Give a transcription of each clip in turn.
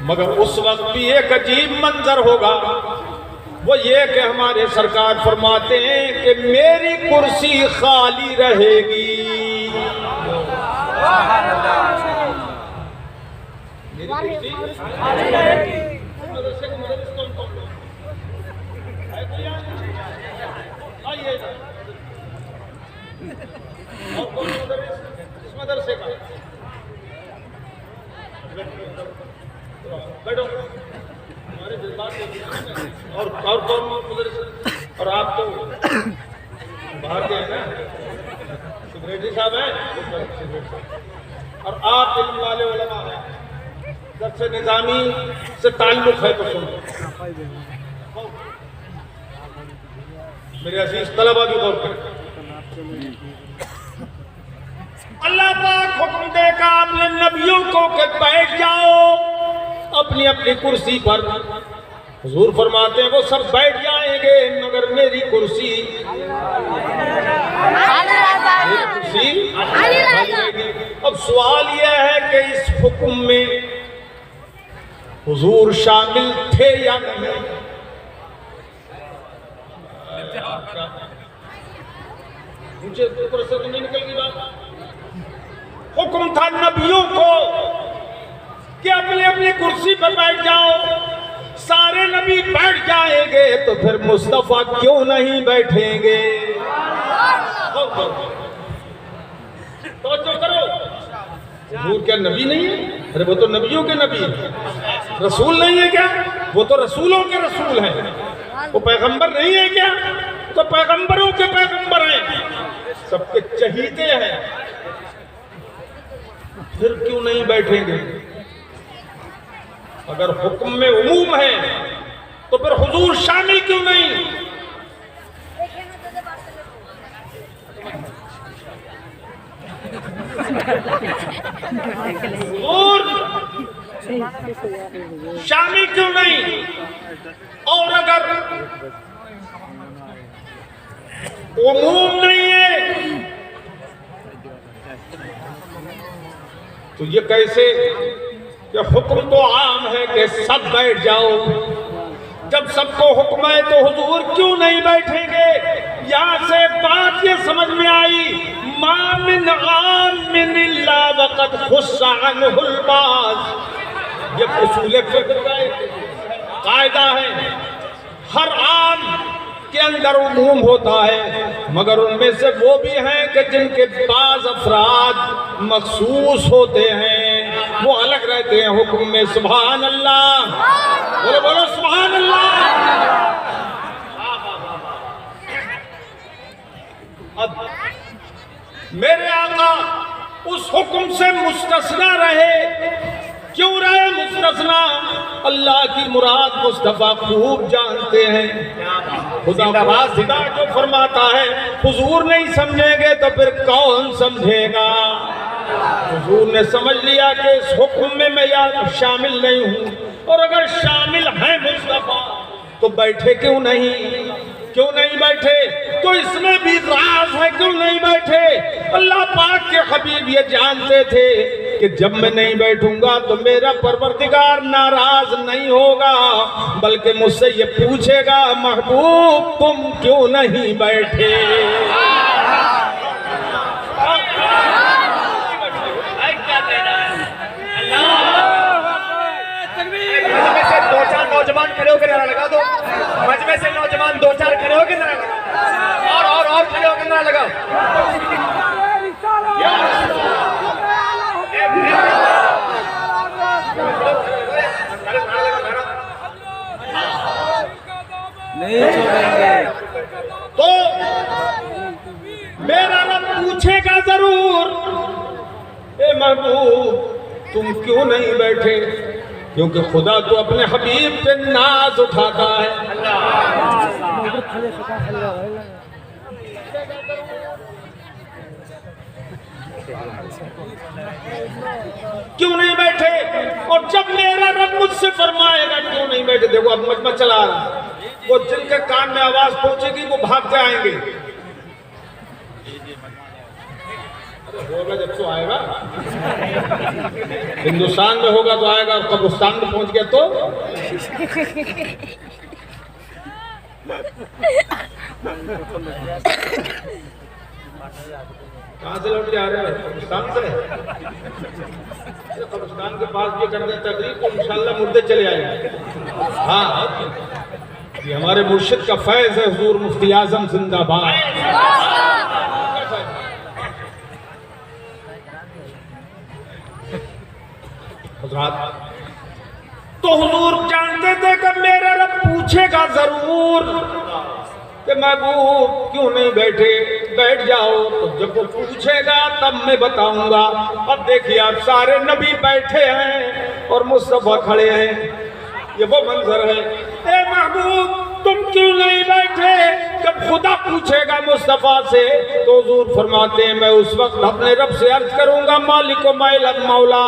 मगर उस वक्त भी एक अजीब मंजर होगा, वो ये कि हमारे सरकार फरमाते हैं कि मेरी कुर्सी खाली रहेगी। मेरी कुर्सी खाली रहेगी। और कौन मदरसे का बैठो, हमारे जज्बात और कौन मदरसे, और आप तो बाहर के हैं ना, सेक्रेटरी साहब हैं, और आप इल्म वाले उलमा हैं, दर्स निज़ामी से ताल्लुक़ है तो सुनो। मेरे अजीज तलबा भी गौर करें, अल्लाह पाक हुक्म देगा अपने नबियों को कि बैठ जाओ अपनी अपनी कुर्सी पर। हुजूर फरमाते हैं वो सब बैठ जाएंगे मगर मेरी कुर्सी खाली रहेगी। अब सवाल यह है कि इस हुक्म में हुजूर शामिल थे या नहीं? मुझे ऊपर से तो नहीं निकल गई बात। हुक्म था नबियों को कि अपनी अपनी कुर्सी पर बैठ जाओ, सारे नबी बैठ जाएंगे तो फिर मुस्तफा क्यों नहीं बैठेंगे? तो करो, हुजूर क्या नबी नहीं है? अरे वो तो नबियों के नबी है, रसूल नहीं है क्या? वो तो रसूलों के रसूल हैं। वो पैगंबर नहीं है क्या? तो पैगंबरों के पैगंबर हैं, सबके चहीते हैं, फिर क्यों नहीं बैठेंगे? अगर हुक्म में उमूम है तो फिर हुजूर शामिल क्यों नहीं? हुजूर शामिल क्यों नहीं? और अगर उमूम नहीं है तो ये कैसे कि हुक्म तो आम है कि सब बैठ जाओ। जब सबको हुक्म है तो हुजूर क्यों नहीं बैठेंगे? यहाँ से बात ये समझ में आई, मा मिन आमिन इल्ला वक़द खुस्सा अन्हुल बाज़। ये उसूल फिक्र का कायदा है, हर आम के अंदर उमूम होता है मगर उनमें से वो भी हैं कि जिनके बाज़ अफराद मखसूस होते हैं, वो अलग रहते हैं हुक्म में। सुभान अल्लाह, बोलो बोलो सुभान अल्लाह। अब मेरे आका उस हुक्म से मुस्तस्ना रहे। क्यों रहे मुस्तस्ना? अल्लाह की मुराद मुस्तफा खूब जानते हैं। खुदा जो फरमाता है हुजूर नहीं समझेंगे तो फिर कौन समझेगा? हुजूर ने समझ लिया कि इस हुक्म में मैं यार शामिल नहीं हूँ, और अगर शामिल है मुस्तफा तो बैठे क्यों नहीं? क्यों नहीं बैठे? तो इसमें भी राज है, क्यों नहीं बैठे? अल्लाह पाक के हबीब ये जानते थे कि जब मैं नहीं बैठूंगा तो मेरा परवरदिगार नाराज नहीं होगा, बल्कि मुझसे ये पूछेगा महबूब तुम क्यों नहीं बैठे? दो चार नौजवान खड़े होकर नारा लगा दो, मजमे से नौजवान दो चार खड़े होकर नारा लगा, और खड़े होकर नारा लगाओ। नहीं छोड़ेंगे तो मेरा रब पूछेगा जरूर, ए महबूब तुम क्यों नहीं बैठे? क्योंकि खुदा तो अपने हबीब पे नाज उठाता है। क्यों नहीं बैठे? और जब मेरा रब मुझसे फरमाएगा क्यों नहीं बैठे, देखो अब मजमा चला रहा, वो जिनके कान में आवाज पहुंचेगी वो भाग के आएंगे। होगा जब तो आएगा। हिंदुस्तान में होगा तो आएगा, और कब्रिस्तान में पहुंच गया तो कहाँ से लौट के आ रहे हो? कब्रिस्तान से। कब्रिस्तान के पास ये कर दे तकरीर तो इंशाल्लाह मुर्दे चले आएंगे। हाँ, ये हमारे मुर्शिद का फैज है। हुजूर मुफ्ती आजम जिंदाबाद। हज़रात, तो हुजूर जानते थे कि मेरा रब पूछेगा जरूर कि महबूब क्यों नहीं बैठे, बैठ जाओ। तो जब वो पूछेगा तब मैं बताऊंगा। अब देखिए, आप सारे नबी बैठे हैं और मुस्तफा खड़े हैं। ये वो मंजर है। ए महबूब तुम क्यों नहीं बैठे? जब खुदा पूछेगा मुस्तफा से तो हुजूर फरमाते हैं मैं उस वक्त अपने रब से अर्ज करूंगा मालिक मौला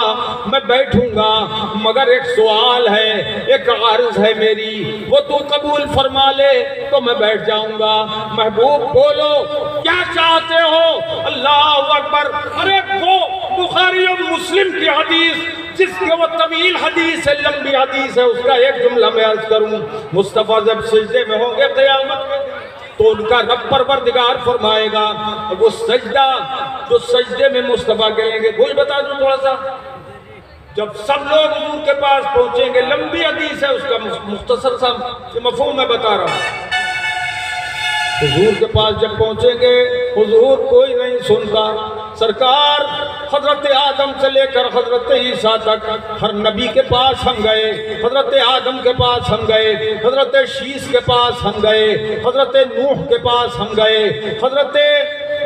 मैं बैठूंगा, मगर एक सवाल है, एक अर्ज है मेरी, वो तू कबूल फरमा ले तो मैं बैठ जाऊंगा। महबूब बोलो क्या चाहते हो? अल्लाह अकबर। अरे वो बुखारी और मुस्लिम की हदीस जिसके वो तवील हदीस है, लंबी हदीस है, उसका एक जुमला मैं अर्ज करूं। मुस्तफा जब सिजदे में होंगे क़यामत में तो उनका रब परवरदिगार फरमाएगा, वो सजदा जो सजदे में मुस्तफा करेंगे, कोई बता दूं थोड़ा सा। जब सब लोग हुजूर के पास पहुंचेंगे, लंबी हदीस है, उसका मुख्तसर सा मफहूम मैं बता रहा हूं। हुजूर के पास जब पहुंचेंगे, हुजूर कोई नहीं सुनता। सरकार हजरत आदम से लेकर हजरत ईसा तक हर नबी के पास हम गए। हजरत आदम के पास हम गए, हजरत शीस के पास हम गए, हजरत नूह के पास हम गए, हजरत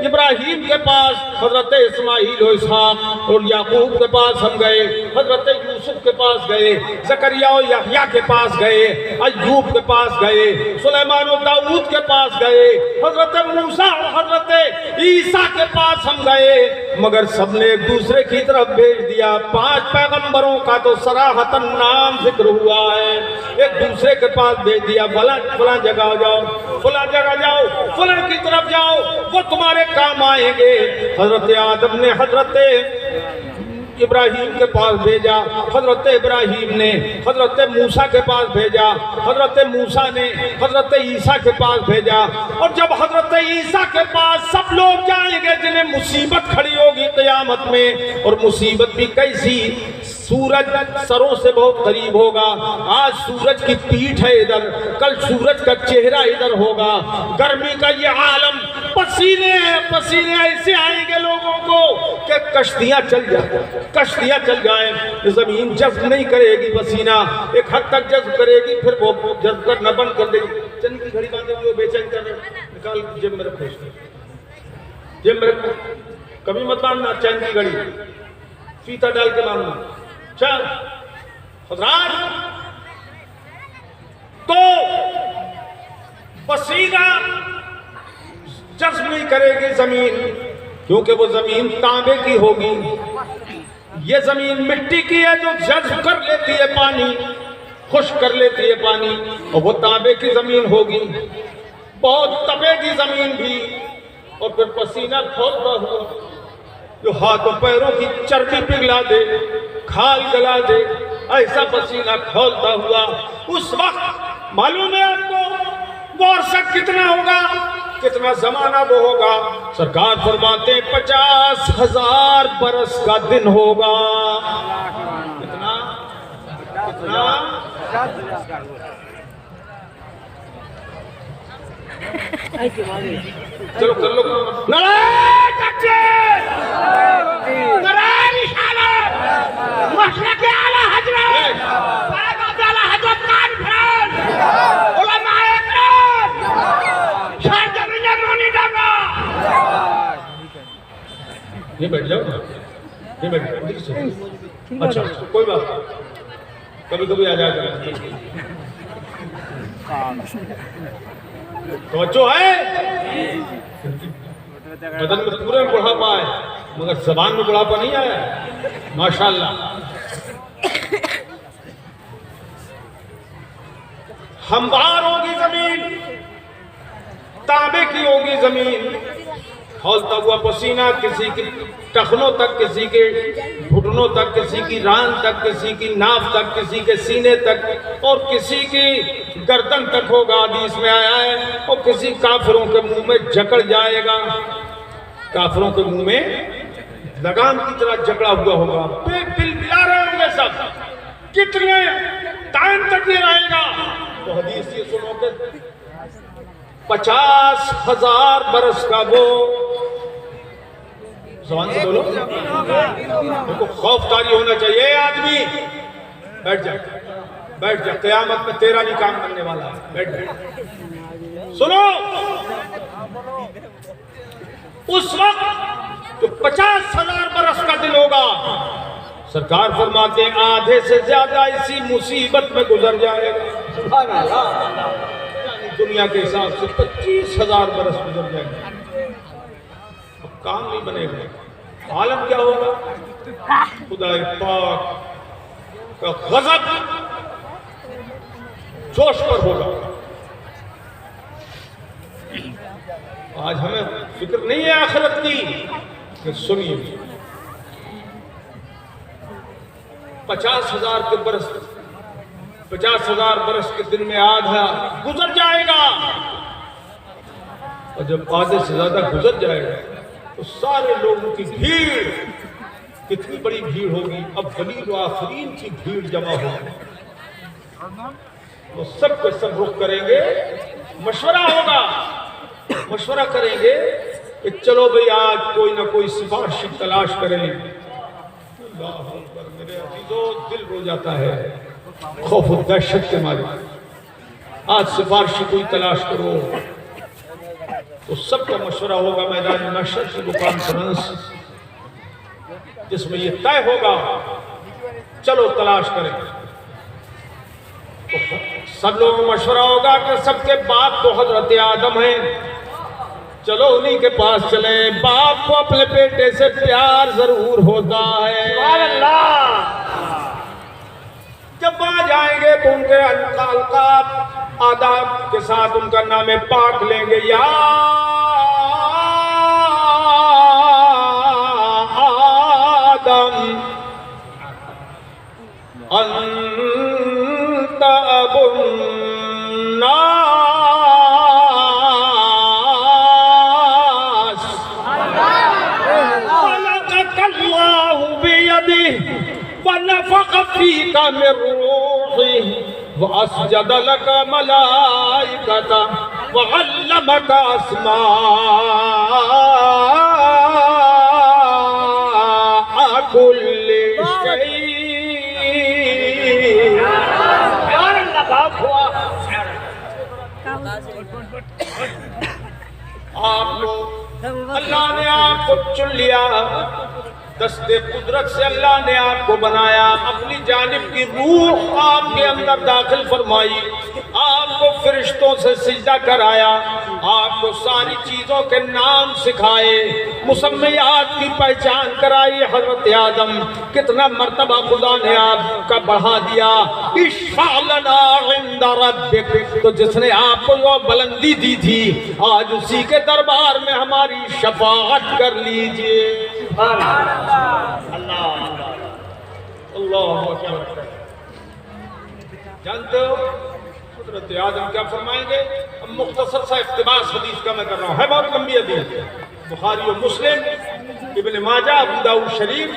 इब्राहीम के पास, हजरत इस्माईल और इसहाक और याकूब के पास हम गए, हजरत यूसुफ के पास गए, जकरिया और यहया के पास गए, अय्यूब के पास गए, सुलेमान और दाऊद के पास गए, हजरत मूसा और हजरत ईसा के पास हम गए, मगर सबने एक दूसरे की तरफ भेज दिया। 5 पैगंबरों का तो सराहतन नाम जिक्र हुआ है, एक दूसरे के पास भेज दिया। फला जगह जाओ, फला जगह जाओ, फला की तरफ जाओ, वो तुम्हारे काम आएंगे। हजरत आदम ने हजरत इब्राहीम के पास भेजा, हजरत इब्राहीम ने हजरत मूसा के पास भेजा, हजरत मूसा ने हजरत ईसा के पास भेजा। और जब हजरत ईसा के पास सब लोग जाएंगे जिन्हें मुसीबत खड़ी होगी क़यामत में, और मुसीबत भी कैसी, सूरज सरों से बहुत करीब होगा। आज सूरज की पीठ है इधर, कल सूरज का चेहरा इधर होगा। गर्मी का ये आलम, पसीने पसीने ऐसे आएंगे लोगों को कि कश्तियां चल जाए, कश्तियां चल जाए। जमीन जज्ब नहीं करेगी, पसीना एक हद तक जज्ब करेगी, फिर वो जज्ब करना बंद कर देगी। चंद की घड़ी बांधे हुए बेचैन कर रहे, निकाल जेब में रखो, जेब में रखो, कभी मत बांधना चैन की घड़ी, फीता डाल के बांधना। चल हज़रात, तो पसीना जज्ब नहीं करेगी जमीन, क्योंकि वो जमीन तांबे की होगी। ये जमीन मिट्टी की है जो जज्ब कर लेती है पानी, खुश्क कर लेती है पानी, और वो तांबे की जमीन होगी। बहुत तपेगी जमीन भी, और फिर पसीना खौलता हुआ जो हाथों पैरों की चर्बी पिघला दे, खाल गला दे, ऐसा पसीना खौलता हुआ। उस वक्त मालूम है आपको वो अरसा कितना होगा, कितना जमाना वो होगा? सरकार फरमाते 50,000 बरस का दिन होगा। कितना कितना? चलो कर लो। ये बैठ जाओ, ये बैठ जाओ। अच्छा कोई बात, कभी कभी आ जाएगा। तो है बदन में पूरे बुढ़ापा है, मगर जबान में बुढ़ापा नहीं आया, माशाल्लाह। हमवार होगी जमीन, तांबे की होगी जमीन, खौलता हुआ पसीना किसी की टखनों तक, किसी के घुटनों तक, किसी की रान तक, किसी की नाभ तक, किसी के सीने तक और किसी की गर्दन तक होगा, हदीस में आया है। और किसी काफिरों के मुंह में जकड़ जाएगा, काफिरों के मुंह में लगाम की तरह जकड़ा हुआ होगा, बिलबिला रहे होंगे सब। कितने टाइम तक ये रहेगा? तो हदीस ये सुनो कि 50,000 बरस का वो, ज़बान से बोलो, देखो खौफ तारी होना चाहिए। आदमी बैठ जा, बैठ जा, क़यामत में तेरा नहीं काम करने वाला है, बैठ जा। सुनो, उस वक्त तो 50,000 बरस का दिन होगा। सरकार फरमाते हैं आधे से ज्यादा इसी मुसीबत में गुजर जाएगा। सुभान अल्लाह। दुनिया के हिसाब से 25,000 बरस गुजर जाएंगे, अब काम नहीं बनेगा। आलम क्या होगा? खुदा पाक का गज़ब जोश पर होगा। आज हमें फिक्र नहीं है आखिरत की। सुनिए, 50,000 के बरस, 50,000 बरस के दिन में आधा गुजर जाएगा। और जब आधे से ज्यादा गुजर जाएगा तो सारे लोगों की भीड़, कितनी बड़ी भीड़ होगी, अब वलील व आखरीन की भीड़ जमा होगी। वो सब के सब रुख करेंगे, मशवरा होगा, मशवरा करेंगे कि चलो भाई आज कोई ना कोई सिफारिश तलाश करें। मेरे अजीजों, दिल रो जाता है खौफ और दहशत के मारे। आज सिफारिश कोई तलाश करो तो सबका मशवरा होगा मैदान महशर की वो कॉन्फ्रेंस, जिसमें ये तय होगा चलो तलाश करें। तो सब लोगों में मशवरा होगा कि सबके बाप तो हजरत आदम है, चलो उन्हीं के पास चले। बाप को अपने बेटे से प्यार जरूर होता है। जब वहां जाएंगे तो उनके अल्काब आदाब के साथ उनका नाम पाक लेंगे, या आदम अंत अबुन्ना वनफ़ख़ फ़ीका मिन रूहिही वअस्जद लका मलाइकता वअल्लमका अस्माअ कुल्लि शै। आपको अल्लाह ने आपको चुन लिया, दस्ते कुदरत से अल्लाह ने आपको बनाया, अपनी जानिब की रूह आपके अंदर दाखिल फरमाई, आपको फरिश्तों से सिजदा कराया, आपको सारी चीजों के नाम सिखाए, मुसम्मियात की पहचान कराई। हजरत आदम कितना मर्तबा खुदा ने आपका बढ़ा दिया। इश्फा लना इंदा रब्बिक, तो जिसने आपको वो बुलंदी दी थी आज उसी के दरबार में हमारी शफाअत कर लीजिए। अल्लाह अल्लाह। जानते हो हज़रत आदम क्या फरमाएंगे? अब मुख्तसर सा इक़्तिबास हदीस का मैं कर रहा हूँ, है बहुत लंबी हदीस, बुखारी और मुस्लिम, इब्न माजा, अबू दाऊद शरीफ,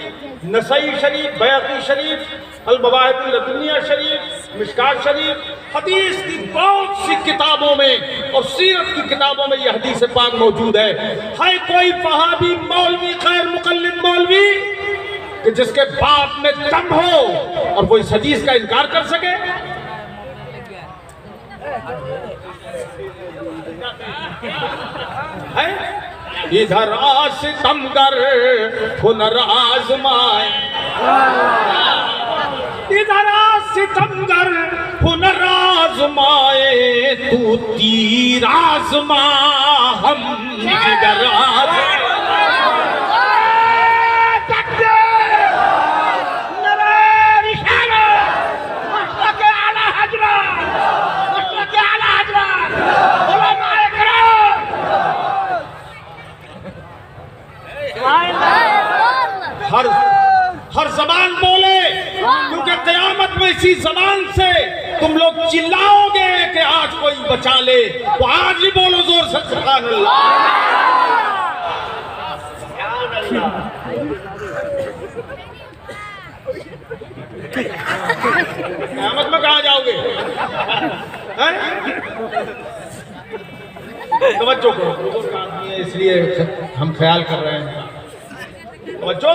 नसई शरीफ, बैहक़ी शरीफ, अल मवाहिब लदुनिया शरीफ, मिशकात शरीफ, हदीस की बहुत सी किताबों में और सीरत की किताबों में यह हदीस पाक मौजूद है। कोई वहाबी मौलवी, खैर मुकल्लिद मौलवी कि जिसके बाप में दम हो और वो इस हदीस का इनकार कर सके? है इधर सितमगर हुनर आजमाए, इधर सितमगर हुनर आजमाए, तू तीर आजमा हम जिगर आजमाए। इसी जबान से तुम लोग चिल्लाओगे कि आज कोई बचा ले, तो आज ही बोलो जोर से सुभान अल्लाह। क़यामत में कहाँ जाओगे? तवज्जो करो, बुजुर्ग आदमी है इसलिए हम ख्याल कर रहे हैं। तवज्जो।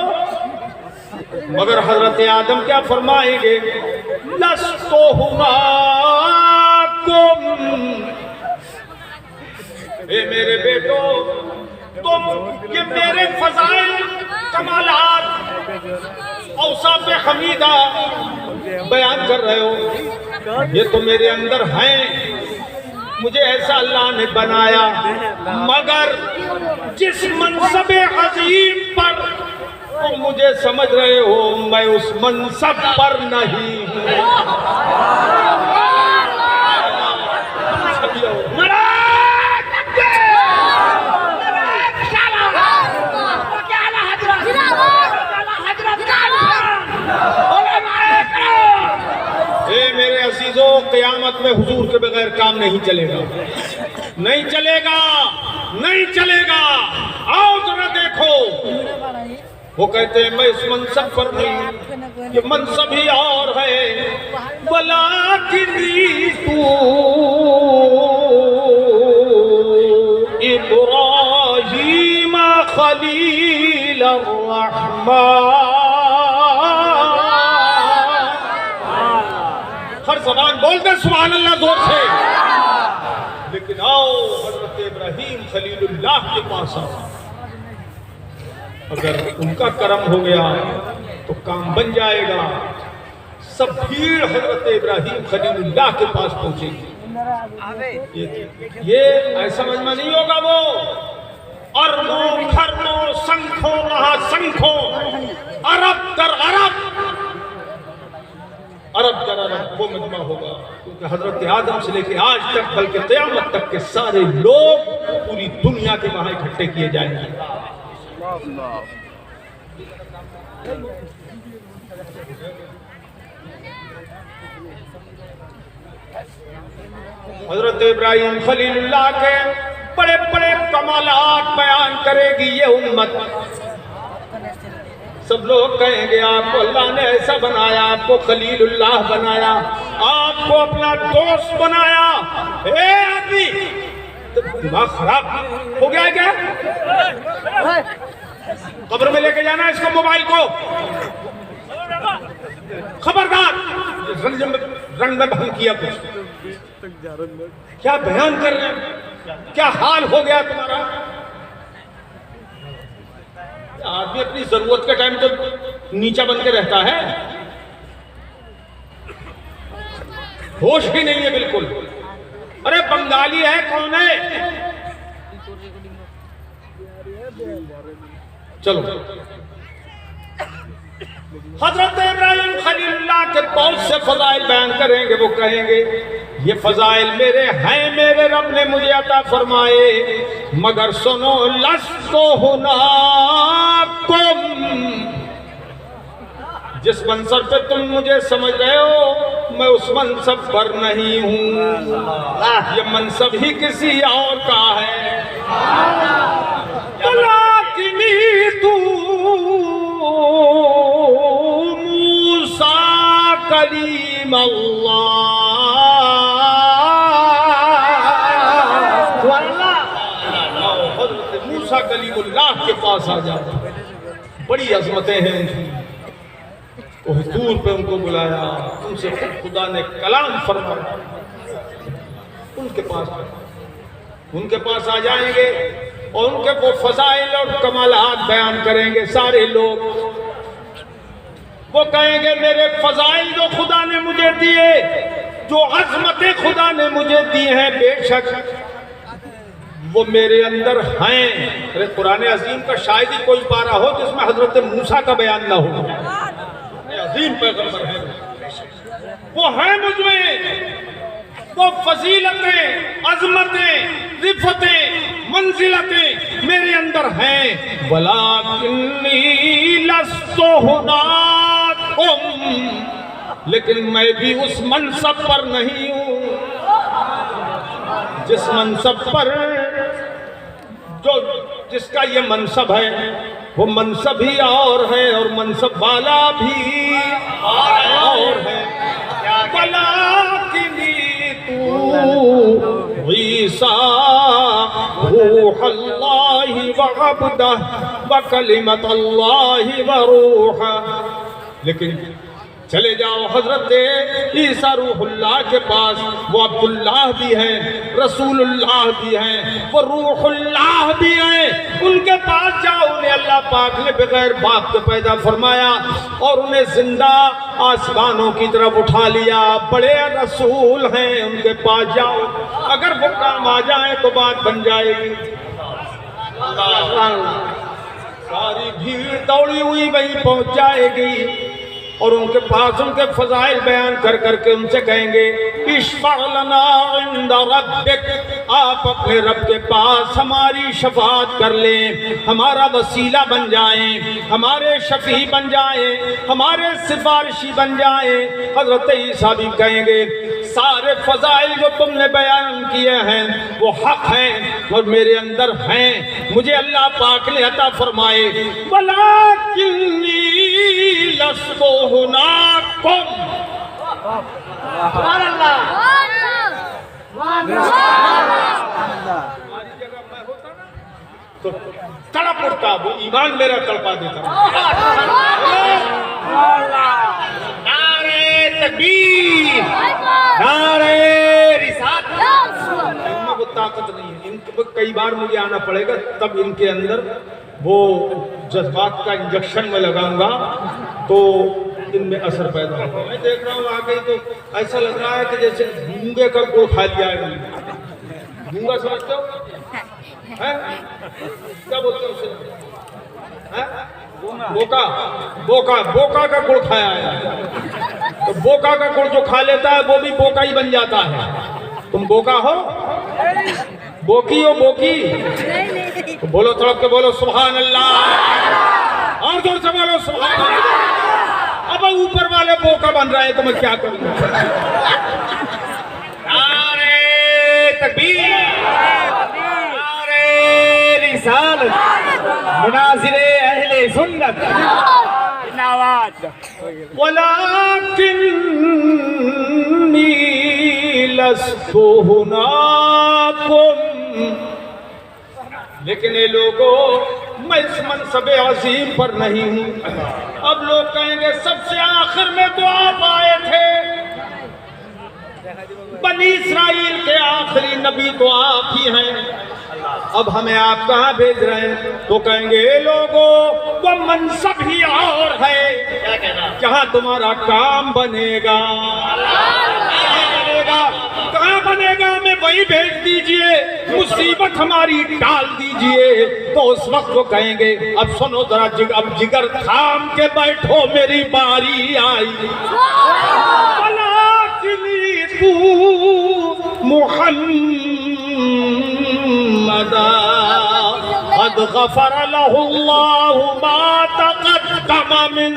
मगर हजरत आदम क्या फरमाएंगे? लस्तो हुनाकुम, ए मेरे बेटो, तुम ये मेरे फजाइल, कमालात, औसाफ हमीदा बयान कर रहे हो, ये तो मेरे अंदर हैं, मुझे ऐसा अल्लाह ने बनाया। मगर जिस मनसब अजीम पर तुम मुझे समझ रहे हो, मैं उस मनसब पर नहीं हूँ। मेरे अजीजों, क़यामत में हुजूर के बगैर काम नहीं चलेगा, नहीं चलेगा, नहीं चलेगा। आओ जरा देखो, वो कहते हैं मैं इस मनसब पर नहीं, ये मनसब ही और है। वलाकिनी तू इब्राहीम खलील अर्रहमान। हर ज़बान बोलते सुभान अल्लाह जोर से। लेकिन आओ हज़रत इब्राहीम खलीलुल्लाह के पास आओ, अगर उनका करम हो गया तो काम बन जाएगा। सब भीड़ हज़रत इब्राहीम खलीलुल्लाह के पास पहुंचेगी। ये ऐसा मजमा नहीं होगा वो अरबों खरबों संखों महासंखों अरब कर अरब वो मजमा होगा, क्योंकि हजरत आदम से लेके आज तक बल्कि क़यामत तक के सारे लोग पूरी दुनिया के वहां इकट्ठे किए जाएंगे। हजरत इब्राहीम खलीलुल्लाह के बड़े बड़े कमालात बयान करेगी ये उम्मत। सब लोग कहेंगे आपको अल्लाह ने ऐसा बनाया, आपको खलीलुल्लाह बनाया, आपको अपना दोस्त बनाया। ए आदमी, तो दिमाग खराब हो गया है क्या? कब्र में लेके जाना इसको, मोबाइल को। खबरदार, रंग में भंग किया कुछ। क्या बयान कर रहे हैं? क्या हाल हो गया तुम्हारा? आदमी अपनी जरूरत के टाइम तो नीचा बन के रहता है, होश भी नहीं है बिल्कुल। अरे बंगाली है, कौन है? चलो, हजरत इब्राहीम खलीलुल्लाह के बहुत से फजाइल बयान करेंगे। वो कहेंगे ये फजाइल मेरे हैं, मेरे रब ने मुझे अता फरमाए। मगर सुनो, लस्तो हुनाकुम, जिस मनसब पे तुम मुझे समझ रहे हो, मैं उस मनसब पर नहीं हूँ। ये मनसब ही किसी और का है। वलाकिनी तू मूसा कलीम अल्लाह। मूसा कलीमुल्लाह के पास आ जाओ, बड़ी अजमतें हैं उनकी। तो हुजूर पे उनको बुलाया, उनसे खुदा ने कलाम फरमाया। उनके पास आ जाएंगे और उनके वो फजाइल और कमालात बयान करेंगे सारे लोग। वो कहेंगे मेरे फजाइल जो खुदा ने मुझे दिए, जो अजमतें खुदा ने मुझे दी हैं, बेशक वो मेरे अंदर हैं। अरे कुरान अजीम का शायद ही कोई पारा हो जिसमें हजरत मूसा का बयान ना हो। अजीम पैगंबर है, वो है मुझमें। वो फजीलतें, अजमतें, रिफतें, मंजिलतें मेरे अंदर हैं। वलाकिन्नी लस्तु हुनाकुम, लेकिन मैं भी उस मनसब पर नहीं हूं जिस मनसब पर जो जिसका ये मनसब है, वो मनसब ही और है और मनसब वाला भी और है। वलाकिनी तू ईसा रूहुल्लाहि व अब्दुहु व कलिमतुल्लाहि व रूहुहु। लेकिन चले जाओ हजरत ईसा रूहुल्लाह के पास, वो अब्दुल्लाह भी हैं, रसूलुल्लाह भी हैं, वो रूहुल्लाह भी हैं। उनके पास जाओ, उन्हें अल्लाह पाक ने बगैर बाप के पैदा फरमाया और उन्हें जिंदा आसमानों की तरफ उठा लिया। बड़े रसूल हैं, उनके पास जाओ, अगर वो काम आ जाए तो बात बन जाएगी। सारी भीड़ दौड़ी हुई वहीं पहुंच जाएगी और उनके पास उनके फजाइल बयान कर करके उनसे कहेंगे, इश्फअ लना इंद रब्बिक, आप अपने रब के पास हमारी शफाअत कर लें, हमारा वसीला बन जाएं, हमारे शफी बन जाएं, हमारे सिफारिशी बन जाएं। हजरत ईसा भी कहेंगे, सारे फजाइल जो तुमने बयान किए हैं वो हक हैं और मेरे अंदर हैं, मुझे अल्लाह पाक ने अता फरमाए। वलाकिन्नी लस्तु हुनाकुम, सुभान अल्लाह। तो तड़प उठता, वो ईमान मेरा तड़पा देता। नारे तकबीर, नारे रिसालत। इनमें वो ताकत नहीं है, इनको कई बार मुझे आना पड़ेगा, तब इनके अंदर वो जज्बात का इंजेक्शन में लगाऊंगा तो इनमें असर पैदा होगा। मैं देख रहा हूँ आगे तो ऐसा लग रहा है कि जैसे गूंगे का गुड़ खा लिया है। गूंगा समझते हो? है? क्या बोलते हो उसे? बोका, बोका, बोका का गुड़ खाया है। तो बोका का गुड़ जो खा लेता है वो भी बोका ही बन जाता है। तुम बोका हो? बोकी हो? बोकी? तो बोलो, तड़प के बोलो सुभान अल्लाह, और जोर से बोलो सुभान अल्लाह। अब ऊपर वाले बोका बन रहे हैं तो मैं क्या करूंगा? नारे तकबीर, नारे रिसालत, मुनाज़िरे अहले सुन्नत। वलाकिन्नी लस्तु हुनाकुम, लेकिन ये लोगों, मैं इस मनसबे अजीम पर नहीं हूं। अब लोग कहेंगे सबसे आखिर में तो आप आए थे, बनी इस्राइल के आखिरी नबी तो आप ही हैं, अब हमें आप कहाँ भेज रहे हैं? तो कहेंगे ये लोगों, वो मनसब ही और है जहाँ तुम्हारा काम बनेगा। कहाँ बनेगा? हमें वही भेज दीजिए, मुसीबत हमारी टाल दीजिए। तो उस वक्त वो कहेंगे, अब सुनो जरा, अब जिगर थाम के बैठो, मेरी बारी आई। तू मुहम्मदा क़द ग़फ़र लहुल्लाहु मा तक़द्दम मिन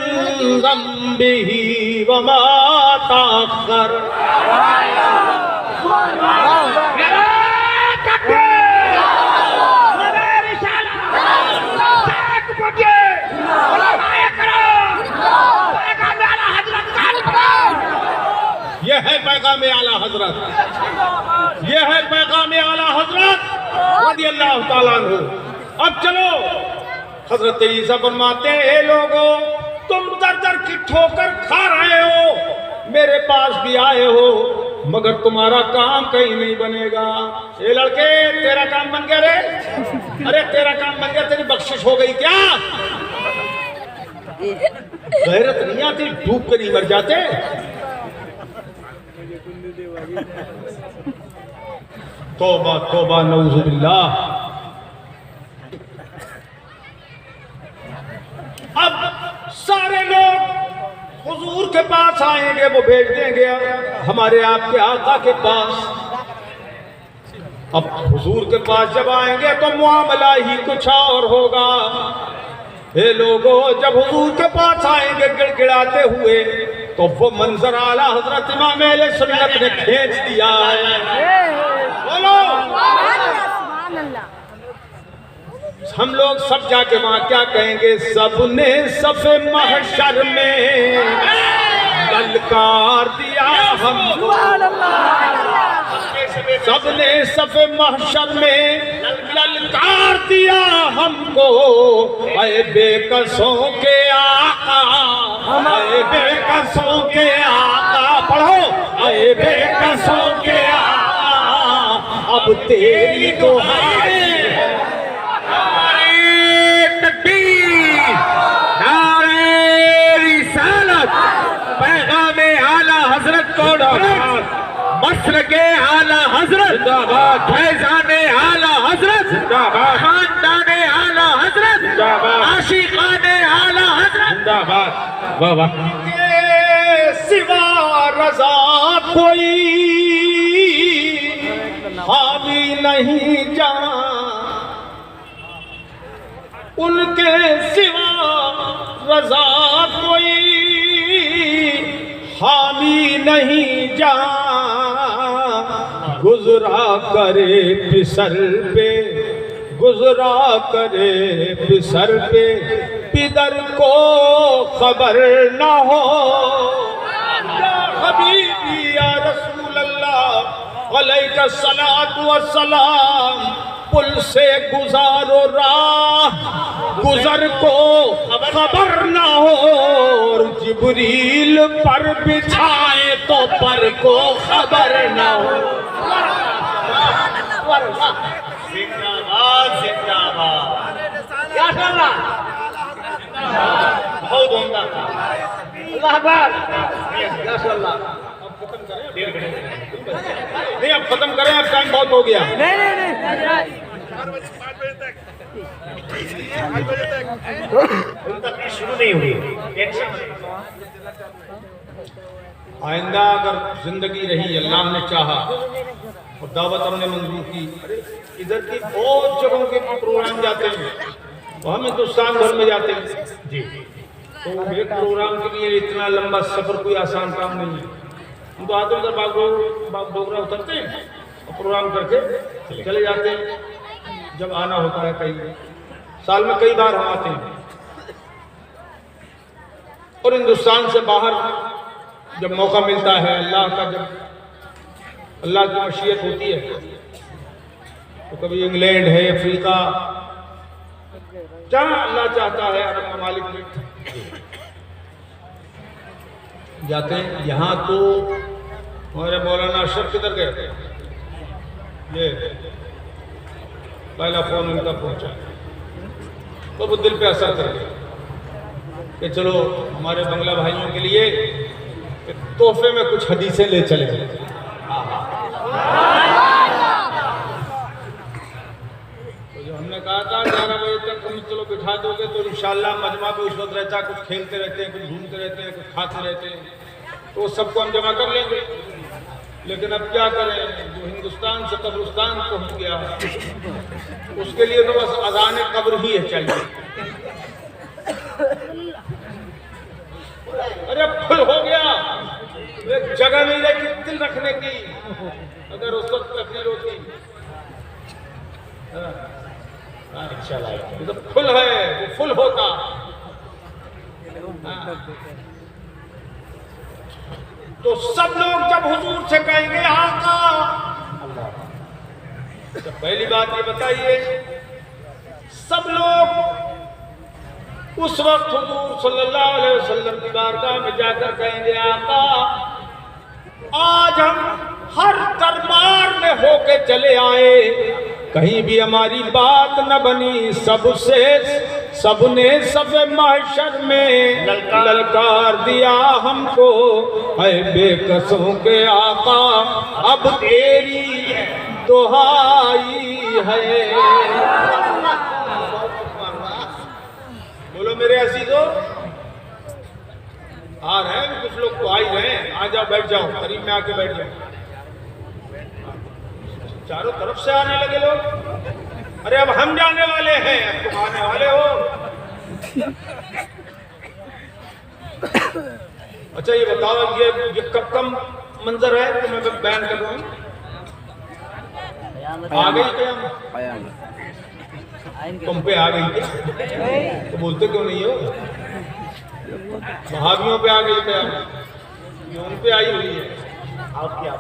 ज़ंबिही व मा तअख़्ख़र। ये है पैगाम आला हजरत, ये है पैगाम आला हजरत रज़ियल्लाहु ताला अन्हु। अब चलो, हजरत ईसा फरमाते हैं, ए लोगों, तुम दर दर की ठोकर खा रहे हो, मेरे पास भी आए हो, मगर तुम्हारा काम कहीं नहीं बनेगा। ये लड़के, तेरा काम बन गया रे? अरे तेरा काम बन गया, तेरी बख्शिश हो गई क्या? गैरत नहीं आती, डूब के नहीं मर जाते। तौबा तौबा, नऊज़ुबिल्लाह। अब सारे लोग हुजूर के पास आएंगे, वो भेज देंगे हमारे आपके आका के पास। अब हुजूर के पास जब आएंगे तो मुआमला ही कुछ और होगा। हे लोगों, जब हुजूर के पास आएंगे गिड़गिड़ाते हुए, तो वो मंजर आला हजरत इमाम अहले सुन्नत ने खींच दिया है। बोलो हम लोग सब जाके वहां क्या कहेंगे? सबने सफे महशर में ललकार दिया हमको, सबने सफे महशर में ललकार दिया हमको, ऐ बेकसों के आका, ऐ बेकसों के आका, पढ़ो, ऐ बेकसों के आका, अब तेरी दुहाई है। मस्र के आला हजरत, फैजाने आला हजरत, खानदाने आला हजरत, आशिकाने आला हजरत। वाह वाह। के सिवा रजा कोई हावी नहीं जान, उनके सिवा रजा कोई हामी नहीं जा, गुजरा करे पिसर पे, गुजरा करे पिसर पे, पिदर को खबर न हो। या हबीबी या रसूल अल्लाह अलैका सलातु वस्सलाम, पुल से गुजारो राह, गुजर को खबर ना हो, और जिब्रील पर बिछाए तो पर को खबर ना हो। जिंदाबाद जिंदाबाद। क्या चल रहा? बहुत होगा। अल्लाह अकबर। नहीं अब खत्म करें, अब टाइम बहुत हो गया। नहीं शुरू नहीं हुई। आइंदा अगर जिंदगी रही, अल्लाह ने चाहा और दावत हमने मंजूर की, इधर की बहुत जगहों के प्रोग्राम जाते हैं, तो हम हिंदुस्तान भर में जाते हैं जी। तो एक प्रोग्राम के लिए इतना लंबा सफर कोई आसान काम नहीं है। हम तो आते उधर बागडोगरा उतरते हैं और प्रोग्राम करके चले जाते हैं। जब आना होता है कई साल में कई बार हम आते हैं, और हिंदुस्तान से बाहर जब मौका मिलता है, अल्लाह का जब अल्लाह की मशीयत होती है, तो कभी इंग्लैंड है, अफ्रीका, जहाँ अल्लाह चाहता है अरब ममालिक में जाते हैं। यहाँ तो हमारे मौलाना अशरफ किधर गए? ये पहला फोन उनका पहुंचा, तो वो दिल पे असर कर गया कि चलो हमारे बंगला भाइयों के लिए तोहफे में कुछ हदीसें ले चले। तो जो हमने कहा था 11 बजे तक तुम चलो बिठा दोगे तो इंशाल्लाह मजमा पे उस वक्त रहता, कुछ खेलते रहते हैं, कुछ घूमते रहते हैं, कुछ खाते रहते हैं, तो सबको हम जमा कर लेंगे। लेकिन अब क्या करें, जो हिंदुस्तान से कब्रिस्तान पहुंच गया, उसके लिए तो बस अज़ान कब्र ही है चाहिए। अरे फुल हो गया, एक जगह नहीं रही दिल रखने की। अगर उस वक्त तकरीर होती तो फुल है, वो फुल होता। तो सब लोग जब हुजूर से कहेंगे आका, तो पहली बात ये बताइए, सब लोग उस वक्त हुजूर सल्लल्लाहु अलैहि वसल्लम की बारगाह में जाकर कहेंगे आका, आज हम हर दरबार में होके चले आए, कहीं भी हमारी बात न बनी, सबने सब महशर में ललकार दिया हमको, है बेकसों के आका, अब तेरी दुहाई है। बोलो मेरे अजीजों, आ रहे हैं कुछ लोग तो आ ही रहे हैं। आ जाओ, बैठ जाओ, करीब में आके बैठ जाओ। चारों तरफ से आने लगे लोग। अरे अब हम जाने वाले हैं, अब तुम आने वाले हो। अच्छा ये बताओ, ये कब का मंजर है तो मैं बयान कर रहा हूँ? आ गई क्या? तुम पे आ गई क्या? तो बोलते क्यों नहीं हो? महावियों पे आ गई क्या? ये उन पे आई हुई है। आप क्या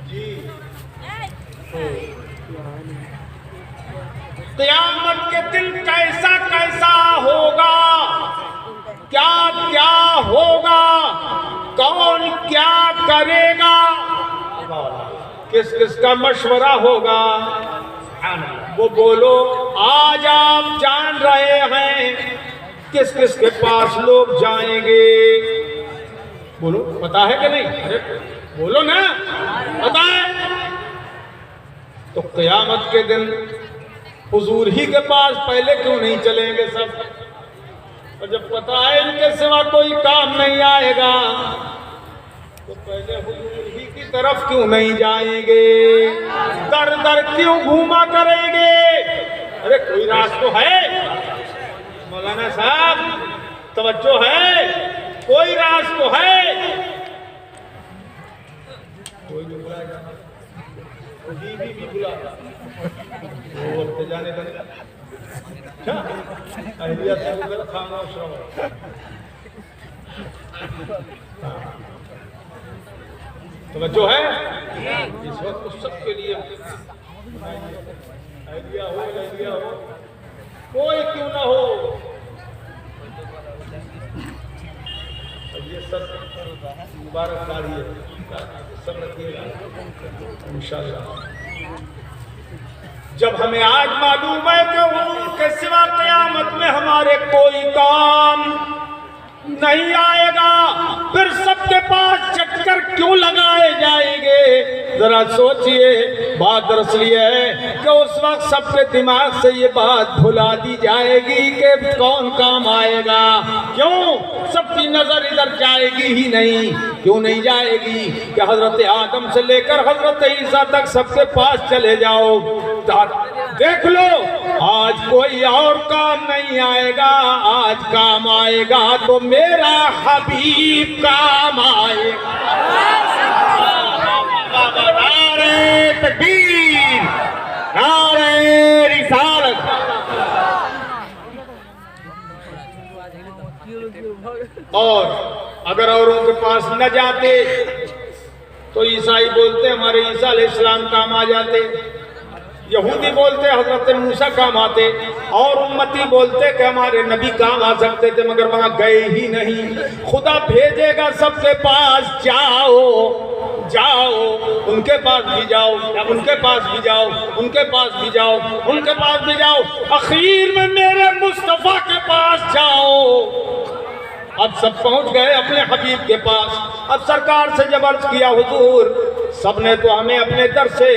जी क़यामत के दिन कैसा कैसा होगा, क्या क्या होगा, कौन क्या करेगा, किस किस का मशवरा होगा, वो बोलो। आज आप जान रहे हैं किस किस के पास लोग जाएंगे। बोलो, पता है कि नहीं? अरे बोलो ना, पता है? तो क़यामत के दिन हुजूर ही के पास पहले क्यों नहीं चलेंगे सब? और जब पता है इनके सिवा कोई काम नहीं आएगा तो पहले हुजूर ही की तरफ क्यों नहीं जाएंगे? दर दर क्यों घूमा करेंगे? अरे कोई राज तो है मौलाना साहब, तवज्जो है, कोई राज तो है। कोई नहीं बुलाएगा, बीवी भी बुला वो वक्त जाने का। अच्छा अहलिया से उधर खामोश रहो। तवज्जो है इस वक्त तो सबके लिए, अहलिया हो कोई क्यों ना हो, ये सब मुबारकबादी है, सब रखिएगा इंशाअल्लाह। जब हमें आज मालूम है कि हुजूर के सिवा क़यामत में हमारे कोई काम नहीं आएगा, फिर सबके पास चक्कर क्यों लगाए जाएंगे? जरा सोचिए। बात दरअसल ये है कि उस वक्त सबके दिमाग से ये बात भुला दी जाएगी कि कौन काम आएगा। क्यों? सबकी नजर इधर जाएगी ही नहीं। क्यों नहीं जाएगी? कि हजरत आदम से लेकर हजरत ईसा तक सबके पास चले जाओ, देख लो, आज कोई और काम नहीं आएगा। आज काम आएगा तो मेरा हबीब काम आएगा। नारे तकबीर, नारे रिसालत। और अगर औरों के पास न जाते तो ईसाई बोलते हमारे ईसा अलैहिस्सलाम काम आ जाते, यहूदी बोलते हजरत मूसा काम आते, और उम्मती बोलते कि हमारे नबी काम आ सकते थे, मगर वहां गए ही नहीं। खुदा भेजेगा सबके पास, जाओ जाओ, उनके पास भी जाओ, उनके पास भी जाओ, उनके पास भी जाओ, उनके पास भी जाओ, आखिर में मेरे मुस्तफा के पास जाओ। अब सब पहुंच गए अपने हबीब के पास। अब सरकार से जब अर्ज किया हुजूर, सबने तो हमें अपने दर से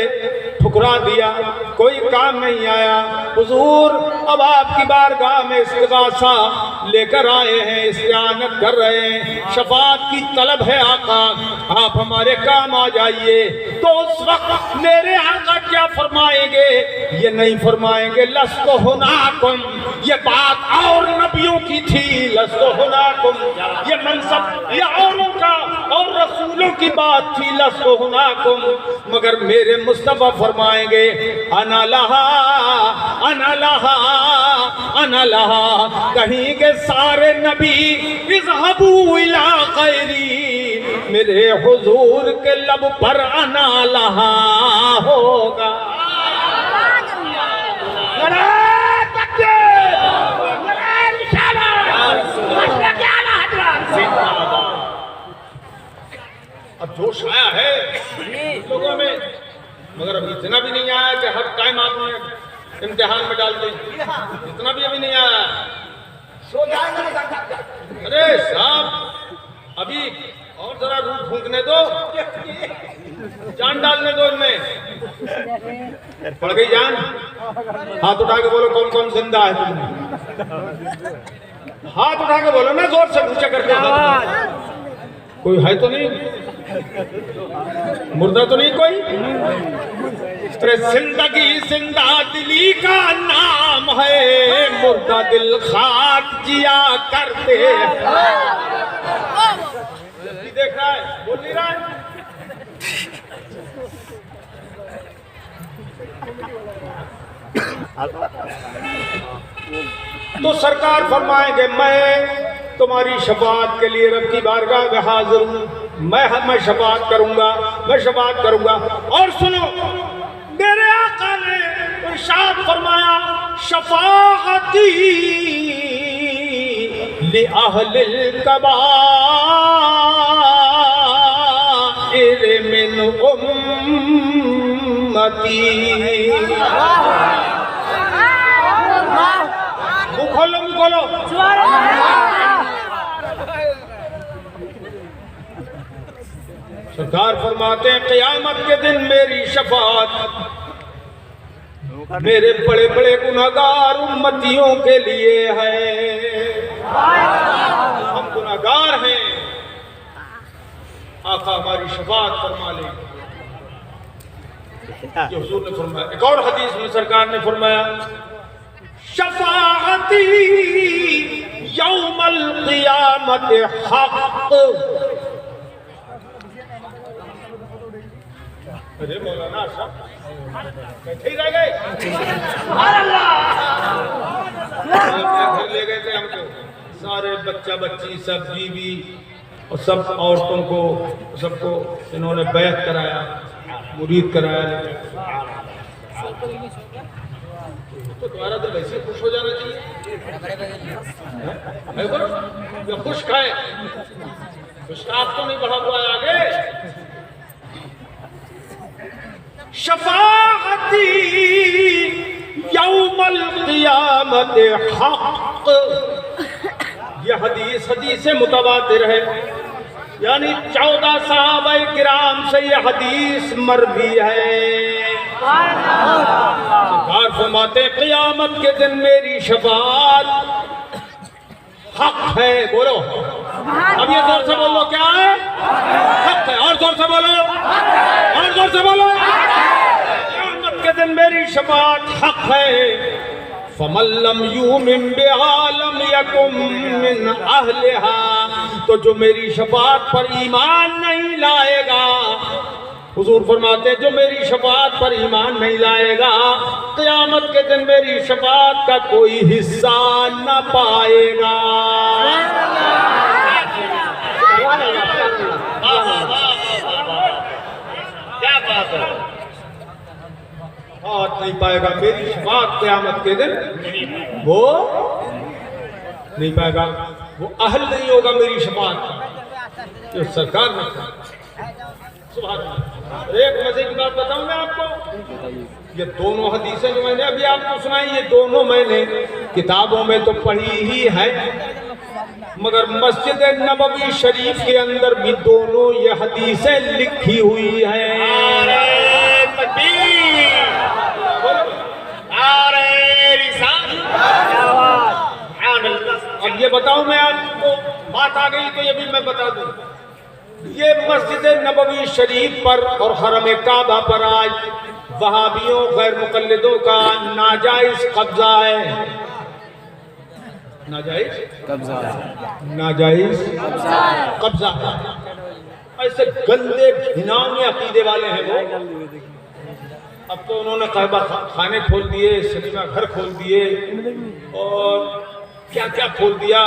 ठुकरा दिया, कोई काम नहीं आया। हुजूर अब आपकी बारगाह में इस्तिगासा लेकर आए हैं, इस्तिआनत कर रहे हैं, शफाअत की तलब है आका, आप हमारे काम आ जाइए। तो उस वक्त मेरे आका क्या फरमाएंगे? ये नहीं फरमाएंगे लस्तो हुनाकुम, ये बात और नबियों की थी, लस्तो हुनाकुम, ये मनसब ये औरों का और रसूलों की बात थी, लस्तो हुनाकुम, मगर मेरे मुस्तफा फरमाएंगे अना लहा अना लहा अना लहा। कहीं के सारे नबी इज़हबू इला गैरी, मेरे हुजूर के लब पर अना लहा होगा। अब जोश आया है लोगों में, मगर अभी इतना भी नहीं आया कि हर टाइम आपने इम्तिहान में डाल दी, इतना भी अभी नहीं आया। अरे साहब अभी और जरा रूप फूंकने दो, जान डालने दो इनमें। पड़ गई जान? हाथ उठा के बोलो कौन कौन जिंदा है तुम? हाथ उठा के बोलो ना, जोर से ऊंचा करके। कोई है तो नहीं? मुर्दा तो नहीं कोई? जिंदगी जिंदा दिली का नाम है, मुर्दा दिल खाक जिया करते। देख रहा है, बोल नहीं रहा है। तो सरकार फरमाएंगे मैं तुम्हारी शफाअत के लिए रब की बारगाह में हाजिर हूँ, मैं शफाअत करूंगा। और सुनो, मेरे आका ने इरशाद फरमाया, शफाअती लि अहलिल कबाइर मिन उम्मती। मुँह खोलो। सरकार फरमाते हैं क़यामत के दिन मेरी शफाअत मेरे बड़े बड़े गुनाहगार उम्मतियों के लिए है। हम गुनाहगार हैं, आका हमारी शफाअत फरमा ले। जो हुजूर ने फरमाया, एक और हदीस में सरकार ने फरमाया, शफाअती यौमल क़ियामत हक़। अरे मौलाना साहब बैठे ही रह गए। घर ले गए थे हमको, सारे बच्चा बच्ची सब बीवी और सब औरतों को सबको इन्होंने बैत कराया, मुरीद कराया। तो तुम्हारा दिल वैसे खुश हो जाना चाहिए, खुश खाए, खुश आप तो नहीं बढ़ा हुआ है आगे। शफाअती यौमल क़ियामत हक़। यह हदीस मुतवातिर है, यानी 14 सहाबाए किराम से यह हदीस मरवी है। सरकार फरमाते क़ियामत के दिन मेरी शफाअत हक है। बोलो, अब ये जोर से बोलो, क्या है? हक है। और जोर से बोलो, और जोर से बोलो। क़यामत के दिन मेरी शफाअत हक है। फमल्लम युमिन बिहा लम यकुम मिन अहलिहा। तो जो मेरी शफाअत पर ईमान नहीं लाएगा, हुजूर फरमाते हैं जो मेरी शफाअत पर ईमान नहीं लाएगा, क़यामत के दिन मेरी शफाअत का कोई हिस्सा न पाएगा। क्या बात है, हाथ नहीं पाएगा मेरी शफाअत क़यामत के दिन, वो नहीं पाएगा, वो अहल नहीं होगा मेरी शफाअत का। जो सरकार ने सुभान अल्लाह। एक मजे की बात बताऊं मैं आपको, ये दोनों हदीसें जो मैंने अभी आपको सुनाई, ये दोनों मैंने किताबों में तो पढ़ी ही है, मगर मस्जिद नबवी शरीफ के अंदर भी दोनों ये हदीसें लिखी हुई हैं। अब ये बताऊं मैं आपको, बात आ गई तो ये भी मैं बता दूं, ये मस्जिद नबवी शरीफ पर और हरम काबा पर आज वहाबियों गैर मुकल्लिदों का नाजायज कब्जा है। नाजायज कब्जा। ऐसे गंदे घिनौने अकीदे वाले हैं वो। अब तो उन्होंने कहबा खाने खोल दिए, सिनेमा घर खोल दिए और क्या क्या खोल दिया,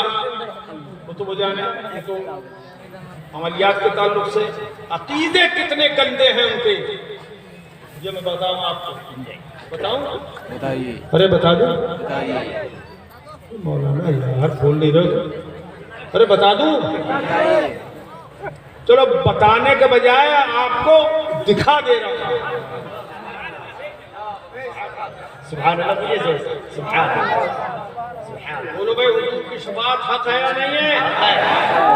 वो तो जाने। तो अमलियात के ताल्लुक से अकीदे कितने गंदे हैं उनके, ये मैं बताऊं आपको। बताऊं? बताइए। अरे बता दो। मौलाना यार बोल नहीं रहे, अरे बता दूं? चलो बताने के बजाय आपको दिखा दे रहा हूं। सुभान अल्लाह, सुभान अल्लाह। बोलो भाई, हुजूर की शफाअत हक है या नहीं है?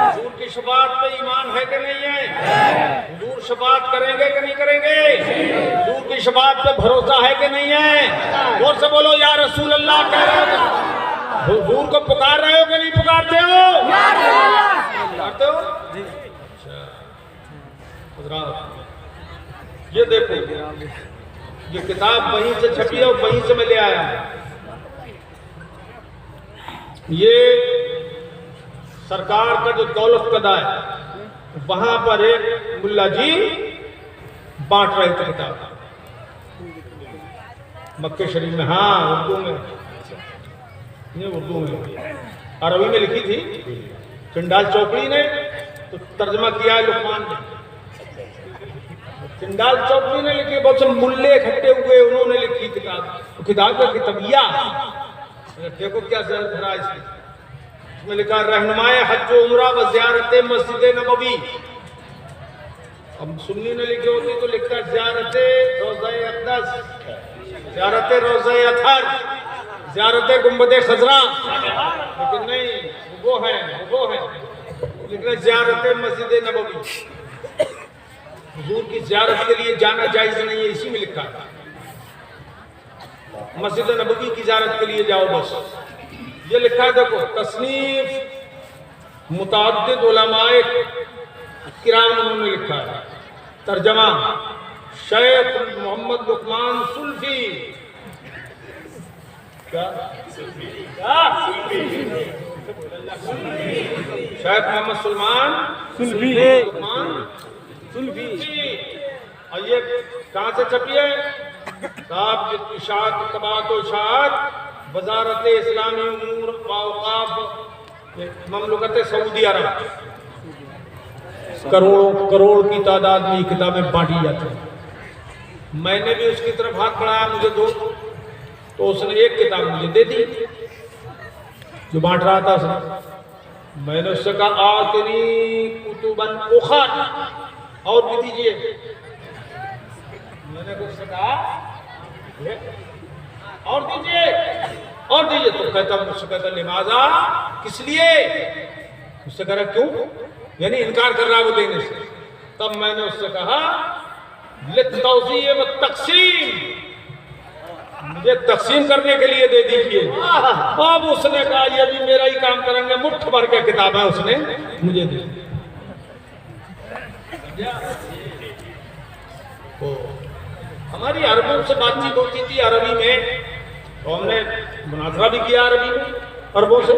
हुजूर की शफाअत पे ईमान है कि नहीं है? हुजूर शफाअत करेंगे कि नहीं करेंगे? हुजूर की शफाअत पे भरोसा है कि नहीं है? जोर से बोलो या रसूल अल्लाह कह रहे हो। हुजूर को पुकार रहे हो कि नहीं पुकारते हो? पुकारते हो? ये देखो, ये किताब वहीं से छपी है और वहीं से मैं ले आया। ये सरकार का जो दौलत कदा है, वहां पर एक मुल्ला जी बांट रहे थे किताब मक्के शरीफ में। हाँ, उर्दू में, ये उर्दू में, अरबी में लिखी थी चंडाल चौकड़ी ने, तो तर्जमा किया है लुकमान ने। चंडाल चौकड़ी ने लिखी, बहुत से मुल्ले इकट्ठे हुए, उन्होंने लिखी किताब। तो किताब का किताबिया देखो क्या भरा इसमें लिखा, रहनुमाए हज उम्रा व ज़ियारत मस्जिद नबवी। अब सुन्नी ने लिखे होती तो लिखता ज़ियारत रोज़ा अक़दस, ज़ियारत रोज़ा अतहर, ज़ियारत गुंबद खजरा, लेकिन नहीं, वो है लिखना ज़ियारत मस्जिद नबवी। हुजूर की ज़ियारत के लिए जाना जायज़ नहीं है, इसी में लिखा है मस्जिद नबवी की ज़ियारत के लिए जाओ बस, ये लिखा है। देखो तस्नीफ मुतअद्दिद उलमाए किराम उन्होंने लिखा है। तर्जमा शेख मोहम्मद लुकमान सुल्फी, क्या शेख मोहम्मद सलमान सुल्फी। और ये कहाँ से छपी है? साहब इशाअत तबात इशाअत वजारत इस्लामी उमूर व औक़ाफ़ ममलकत सऊदी अरब। करोड़ की तादाद में किताबें बांटी जाती हैं। मैंने भी उसकी तरफ हाथ बढ़ाया, मुझे दो, तो उसने एक किताब मुझे दे दी जो बांट रहा था उसने। मैंने उससे कहा आतनी कुतुबन उखर, और भी दीजिए। मैंने उससे कहा और दीजिए, और दीजिए। तो मुझसे कहता लिमाजा, किस लिए? उससे कह रहा क्यों, यानी इनकार कर रहा है वो देने से। तब मैंने उससे कहा लित्तौज़ीअ व तक़सीम, मुझे तकसीम करने के लिए दे दीजिए। अब उसने कहा ये भी मेरा ही काम करेंगे, मुट्ठ भर के किताब है उसने मुझे दी। हमारी अरबों से बातचीत होती थी अरबी में, तो हमने मुनाज़रा भी किया अरबी में अरबों से,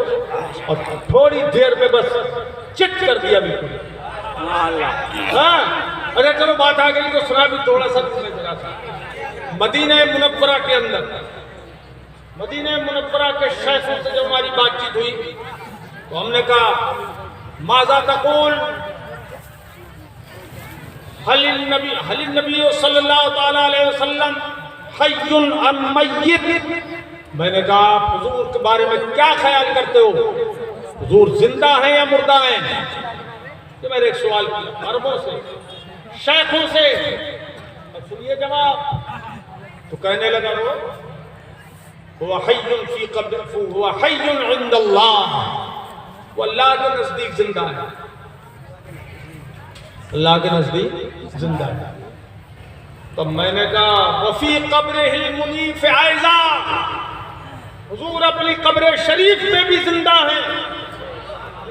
और थोड़ी देर पे बस चिट कर दिया बिल्कुल। हाँ, अरे चलो बात आ गई तो सुना भी थोड़ा सा जरा सा। मदीना मुनव्वरा के अंदर, मदीना मुनव्वरा के शैखों से जब हमारी बातचीत हुई तो हमने कहा माज़ा तक़ूल हल नबी सल्लल्लाहु अलैहि वसल्लम हय्युन अम मय्यित। मैंने कहा आप हुजूर के बारे में क्या ख्याल करते हो, हुजूर जिंदा हैं या मुर्दा हैं? तो मैंने एक सवाल किया अरबों से, शैखों से, अब सुनिए जवाब। तो कहने लगा वो हय्युन फी क़ब्र, वो हय्युन इंदल्लाह, वो अल्लाह के नजदीक जिंदा है, अल्लाह के नजदीक जिंदा है। तो मैंने कहा वफी क़ब्रिहिल मुनीफ़ आइज़ा, हुजूर अपनी कब्र शरीफ में भी जिंदा है।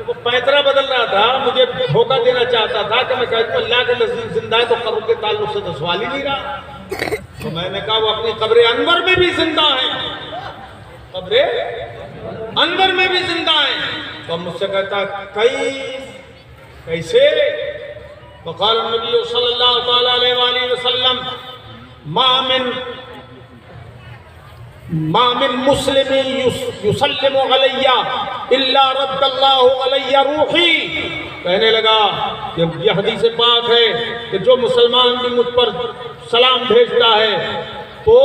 वो पैतरा बदल रहा था, मुझे धोखा देना चाहता था कि मैं कहता हूं अल्लाह के नजदीक जिंदा है तो कब्र के ताल्लुक से तो सवाल ही नहीं रहा। तो मैंने कहा वो अपनी कब्र अनवर में भी जिंदा है, कब्र अनवर में भी जिंदा है। तो मुझसे कहता कैसे? वक़ाल नबी सल्लल्लाहु अलैहि वसल्लम मा मिन मुस्लिमी युसल्लिमु अलैया इल्ला रद्दल्लाहु अलैया रूही। कहने लगा कि यह हदीस पाक है कि जो मुसलमान भी मुझ पर सलाम भेजता है तो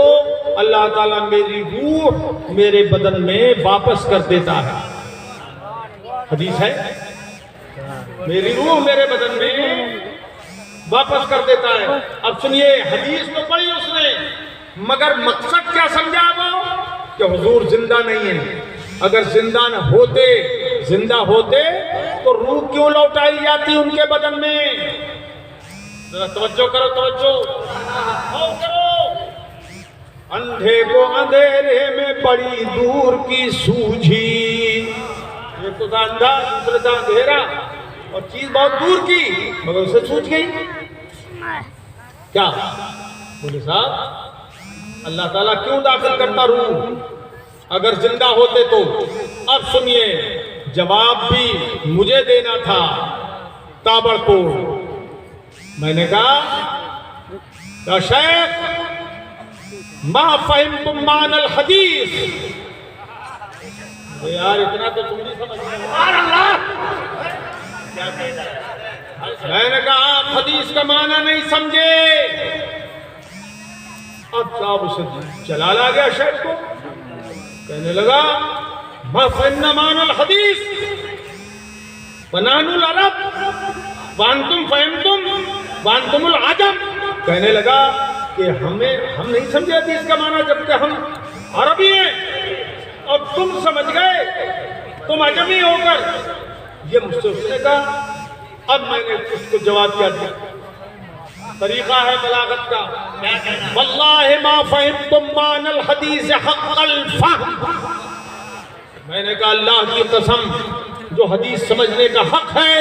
अल्लाह ताला मेरी रूह मेरे बदन में वापस कर देता है। हदीस है, मेरी रूह मेरे बदन में वापस कर देता है। अब सुनिए, हदीस तो पढ़ी उसने, मगर मकसद क्या समझा वो कि हुजूर जिंदा नहीं है। अगर जिंदा होते तो रूह क्यों लौटाई जाती उनके बदन में? जरा तवज्जो करो, तवज्जो करो। अंधे को अंधेरे में बड़ी दूर की सूझी, ये तो था अंधा, दूसरे था अंधेरा, और चीज बहुत दूर की मगर उसे सूझ गई। क्या बोले साहब, अल्लाह ताला क्यों दाखिल करता रूह अगर जिंदा होते तो? अब सुनिए, जवाब भी मुझे देना था, ताबड़तोड़। मैंने कहा या शेख मा फहिमतुम मानल हदीस। यार इतना तो तुम नहीं समझ रहे। मैंने कहा आप हदीस का माना नहीं समझे। अब साहब उसे जलाल आ गया शेख को, कहने लगा मा फहिमना मानल हदीस वनानुल अरब वांतुम फहिमतुम वांतुमुल अजम। कहने लगा कि हम नहीं समझे हदीस का माना जबकि हम अरबी हैं, अब तुम समझ गए, तुम अजमी होकर। ये मुझसे उसने कहा। अब मैंने उसको जवाब क्या दिया, तरीका है बलागत का। वल्लाहि मा फहिमतुम मानल हदीस हक़्क़ल फ़हम। मैंने कहा अल्लाह की कसम जो हदीस समझने का हक है